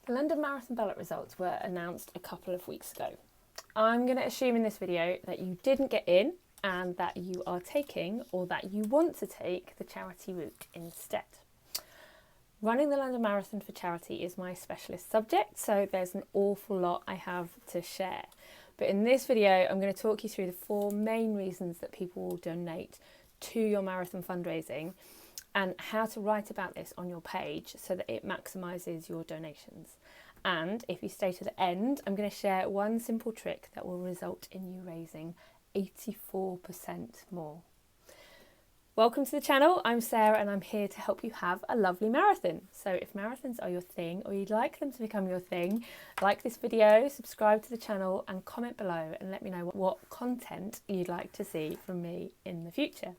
The London Marathon ballot results were announced a couple of weeks ago. I'm going to assume in this video that you didn't get in and that you are taking, or that you want to take, the charity route instead. Running the London Marathon for charity is my specialist subject, so there's an awful lot I have to share. But in this video, I'm going to talk you through the 4 main reasons that people will donate to your marathon fundraising, and how to write about this on your page so that it maximises your donations. And if you stay to the end, I'm going to share one simple trick that will result in you raising 84% more. Welcome to the channel. I'm Sarah and I'm here to help you have a lovely marathon. So if marathons are your thing, or you'd like them to become your thing, like this video, subscribe to the channel and comment below and let me know what content you'd like to see from me in the future.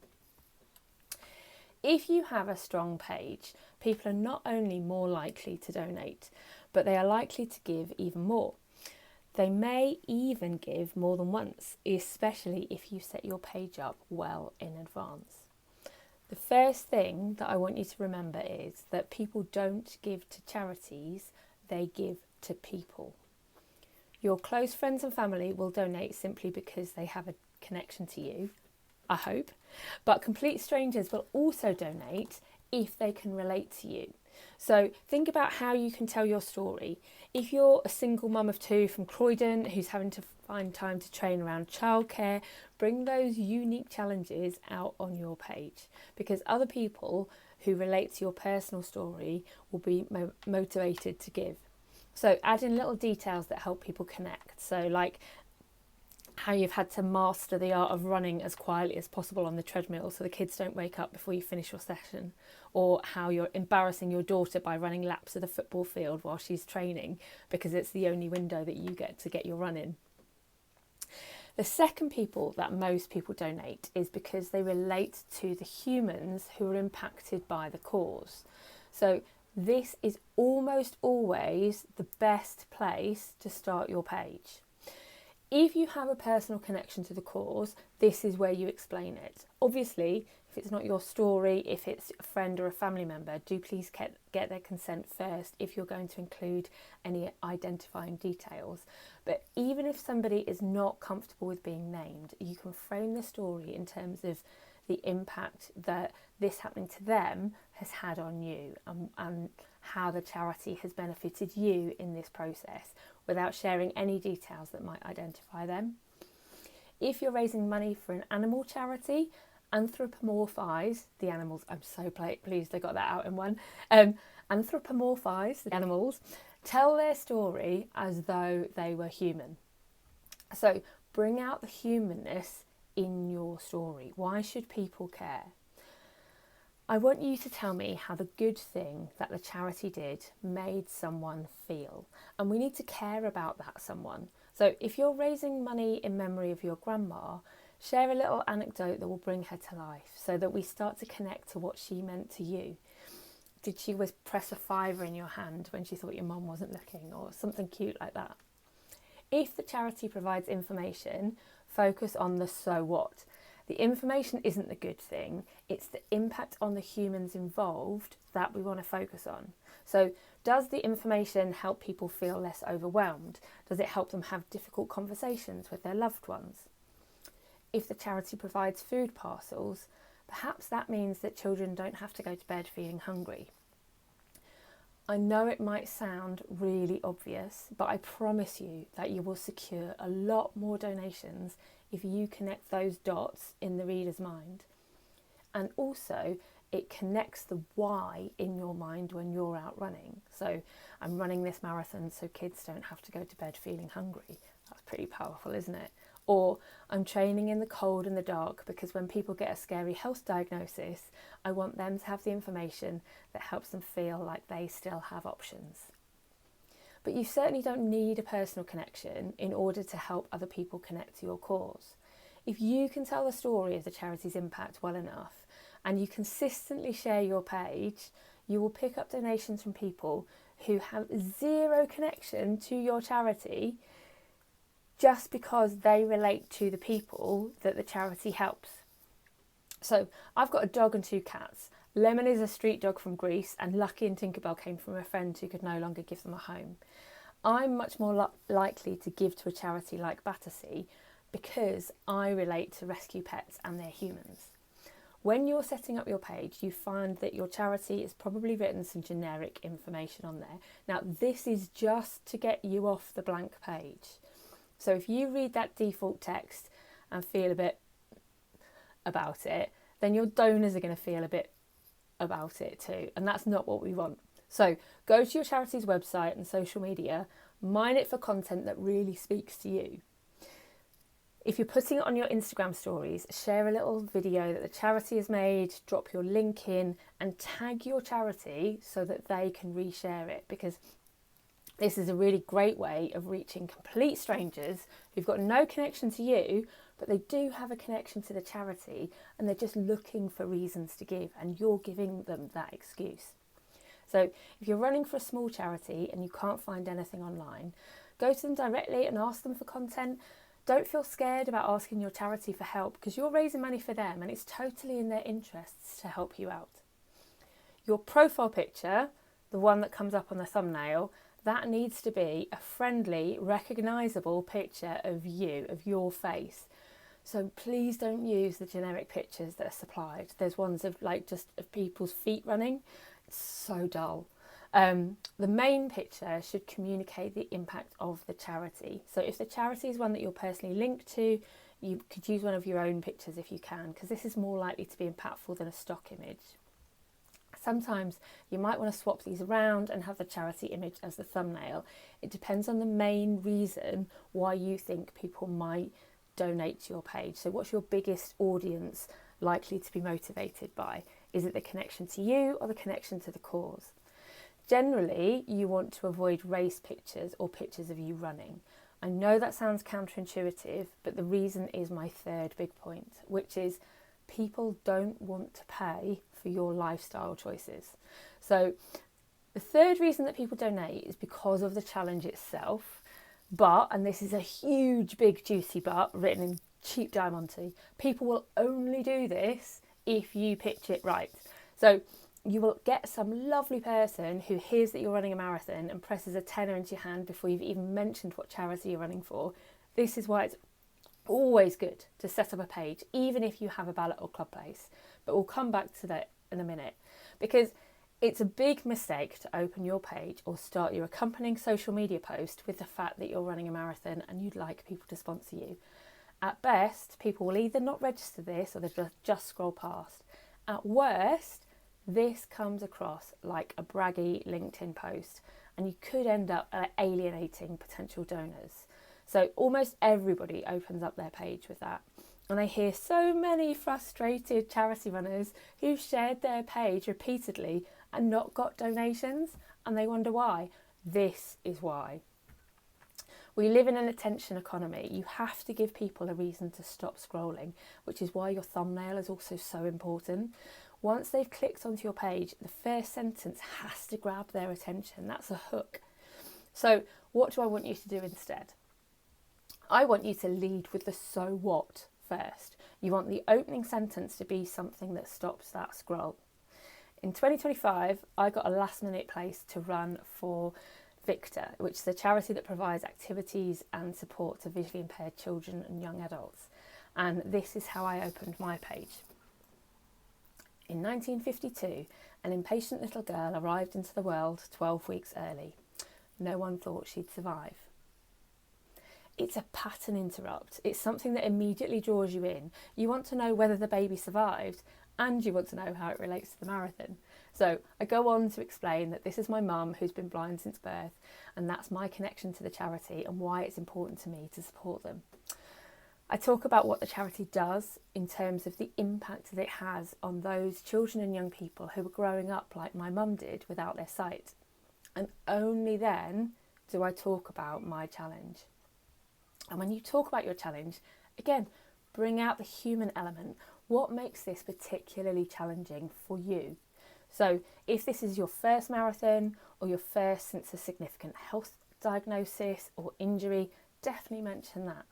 If you have a strong page, people are not only more likely to donate, but they are likely to give even more. They may even give more than once, especially if you set your page up well in advance. The first thing that I want you to remember is that people don't give to charities, they give to people. Your close friends and family will donate simply because they have a connection to you, I hope, but complete strangers will also donate if they can relate to you. So think about how you can tell your story. If you're a single mum of 2 from Croydon who's having to find time to train around childcare, bring those unique challenges out on your page, because other people who relate to your personal story will be motivated to give. So add in little details that help people connect. So like how you've had to master the art of running as quietly as possible on the treadmill so the kids don't wake up before you finish your session, or how you're embarrassing your daughter by running laps of the football field while she's training because it's the only window that you get to get your run in. The second people that most people donate is because they relate to the humans who are impacted by the cause. So this is almost always the best place to start your page. If you have a personal connection to the cause, this is where you explain it. Obviously, if it's not your story, if it's a friend or a family member, do please get their consent first if you're going to include any identifying details. But even if somebody is not comfortable with being named, you can frame the story in terms of the impact that this happening to them has had on you, and how the charity has benefited you in this process, without sharing any details that might identify them. If you're raising money for an animal charity, anthropomorphise the animals. I'm so pleased I got that out in one. Anthropomorphise the animals. Tell their story as though they were human. So bring out the humanness in your story. Why should people care? I want you to tell me how the good thing that the charity did made someone feel. And we need to care about that someone. So if you're raising money in memory of your grandma, share a little anecdote that will bring her to life, so that we start to connect to what she meant to you. Did she always press a fiver in your hand when she thought your mum wasn't looking, or something cute like that? If the charity provides information, focus on the so what. The information isn't the good thing, it's the impact on the humans involved that we want to focus on. So does the information help people feel less overwhelmed? Does it help them have difficult conversations with their loved ones? If the charity provides food parcels, perhaps that means that children don't have to go to bed feeling hungry. I know it might sound really obvious, but I promise you that you will secure a lot more donations if you connect those dots in the reader's mind. And also, it connects the why in your mind when you're out running. So I'm running this marathon so kids don't have to go to bed feeling hungry. That's pretty powerful, isn't it? Or I'm training in the cold and the dark because when people get a scary health diagnosis, I want them to have the information that helps them feel like they still have options. But you certainly don't need a personal connection in order to help other people connect to your cause. If you can tell the story of the charity's impact well enough, and you consistently share your page, you will pick up donations from people who have zero connection to your charity, just because they relate to the people that the charity helps. So I've got a dog and 2 cats. Lemon is a street dog from Greece, and Lucky and Tinkerbell came from a friend who could no longer give them a home. I'm much more likely to give to a charity like Battersea because I relate to rescue pets and they're humans. When you're setting up your page, you find that your charity has probably written some generic information on there. Now, this is just to get you off the blank page. So if you read that default text and feel a bit about it, then your donors are going to feel a bit about it too. And that's not what we want. So go to your charity's website and social media, mine it for content that really speaks to you. If you're putting it on your Instagram stories, share a little video that the charity has made, drop your link in and tag your charity so that they can reshare it, because this is a really great way of reaching complete strangers who've got no connection to you, but they do have a connection to the charity and they're just looking for reasons to give, and you're giving them that excuse. So if you're running for a small charity and you can't find anything online, go to them directly and ask them for content. Don't feel scared about asking your charity for help, because you're raising money for them and it's totally in their interests to help you out. Your profile picture, the one that comes up on the thumbnail, that needs to be a friendly, recognisable picture of you, of your face. So please don't use the generic pictures that are supplied. There's ones of just of people's feet running. It's so dull. The main picture should communicate the impact of the charity. So if the charity is one that you're personally linked to, you could use one of your own pictures if you can, because this is more likely to be impactful than a stock image. Sometimes you might want to swap these around and have the charity image as the thumbnail. It depends on the main reason why you think people might donate to your page. So what's your biggest audience likely to be motivated by? Is it the connection to you or the connection to the cause? Generally, you want to avoid race pictures or pictures of you running. I know that sounds counterintuitive, but the reason is my third big point, which is people don't want to pay for your lifestyle choices. So the third reason that people donate is because of the challenge itself. But, and this is a huge, big, juicy but written in cheap diamante, people will only do this if you pitch it right. So you will get some lovely person who hears that you're running a marathon and presses a tenner into your hand before you've even mentioned what charity you're running for. This is why it's always good to set up a page, even if you have a Ballot or club place. But we'll come back to that in a minute, because it's a big mistake to open your page or start your accompanying social media post with the fact that you're running a marathon and you'd like people to sponsor you. At best, people will either not register this or they'll just scroll past. At worst, this comes across like a braggy LinkedIn post and you could end up alienating potential donors. So almost everybody opens up their page with that. And I hear so many frustrated charity runners who've shared their page repeatedly and not got donations, and they wonder why. This is why. We live in an attention economy. You have to give people a reason to stop scrolling, which is why your thumbnail is also so important. Once they've clicked onto your page, the first sentence has to grab their attention. That's a hook. So what do I want you to do instead? I want you to lead with the so what first. You want the opening sentence to be something that stops that scroll. In 2025, I got a last minute place to run for Victor, which is a charity that provides activities and support to visually impaired children and young adults. And this is how I opened my page. In 1952, an impatient little girl arrived into the world 12 weeks early. No one thought she'd survive. It's a pattern interrupt. It's something that immediately draws you in. You want to know whether the baby survived, and you want to know how it relates to the marathon. So I go on to explain that this is my mum who's been blind since birth, and that's my connection to the charity and why it's important to me to support them. I talk about what the charity does in terms of the impact that it has on those children and young people who are growing up like my mum did without their sight. And only then do I talk about my challenge. And when you talk about your challenge, again, bring out the human element. What makes this particularly challenging for you? So if this is your first marathon or your first since a significant health diagnosis or injury, definitely mention that.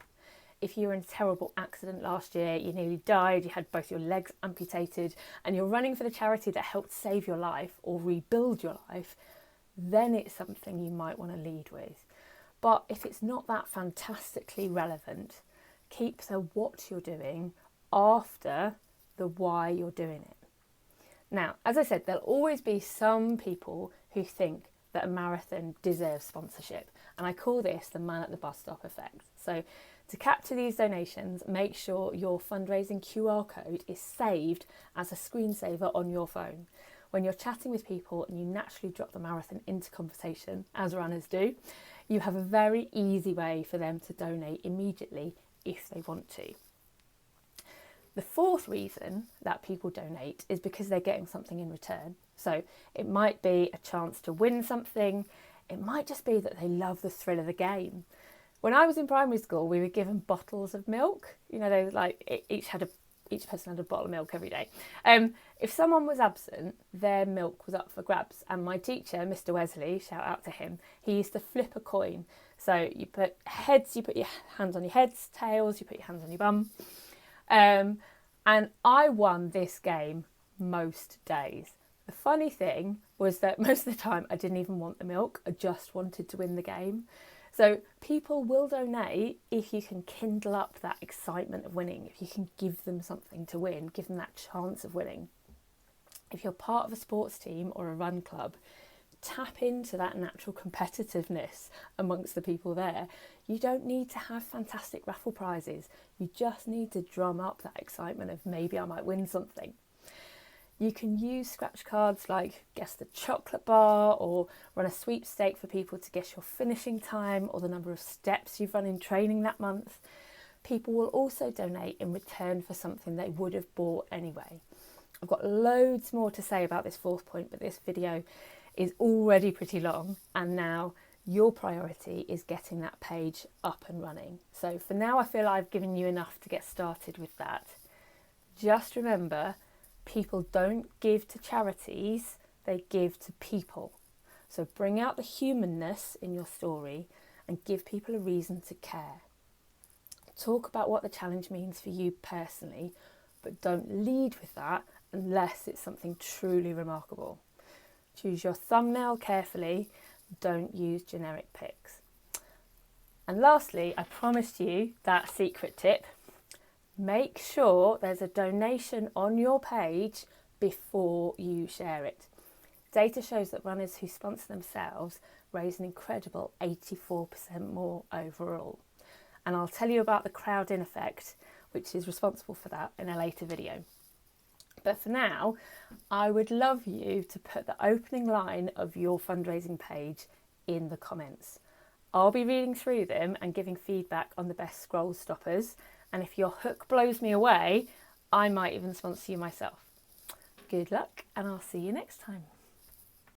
if you were in a terrible accident last year, you nearly died, you had both your legs amputated, and you're running for the charity that helped save your life or rebuild your life, then it's something you might want to lead with. But if it's not that fantastically relevant, keep the what you're doing after the why you're doing it. Now, as I said, there'll always be some people who think that a marathon deserves sponsorship, and I call this the man at the bus stop effect. So to capture these donations, make sure your fundraising QR code is saved as a screensaver on your phone. When you're chatting with people and you naturally drop the marathon into conversation, as runners do, you have a very easy way for them to donate immediately if they want to. The fourth reason that people donate is because they're getting something in return. So it might be a chance to win something. It might just be that they love the thrill of the game. When I was in primary school, we were given bottles of milk. You know, they were like each person had a bottle of milk every day. If someone was absent, their milk was up for grabs. And my teacher, Mr. Wesley, shout out to him, he used to flip a coin. So you put heads, you put your hands on your heads, tails, you put your hands on your bum. And I won this game most days. The funny thing was that most of the time I didn't even want the milk. I just wanted to win the game. So people will donate if you can kindle up that excitement of winning, if you can give them something to win, give them that chance of winning. If you're part of a sports team or a run club, tap into that natural competitiveness amongst the people there. You don't need to have fantastic raffle prizes. You just need to drum up that excitement of maybe I might win something. You can use scratch cards like guess the chocolate bar, or run a sweepstake for people to guess your finishing time or the number of steps you've run in training that month. People will also donate in return for something they would have bought anyway. I've got loads more to say about this fourth point, but this video is already pretty long, and now your priority is getting that page up and running. So for now, I feel I've given you enough to get started with that. Just remember, people don't give to charities, they give to people. So bring out the humanness in your story and give people a reason to care. Talk about what the challenge means for you personally, but don't lead with that unless it's something truly remarkable. Choose your thumbnail carefully, don't use generic pics. And lastly, I promised you that secret tip. Make sure there's a donation on your page before you share it. Data shows that runners who sponsor themselves raise an incredible 84% more overall. And I'll tell you about the crowd-in effect, which is responsible for that, in a later video. But for now, I would love you to put the opening line of your fundraising page in the comments. I'll be reading through them and giving feedback on the best scroll stoppers. And if your hook blows me away, I might even sponsor you myself. Good luck, and I'll see you next time.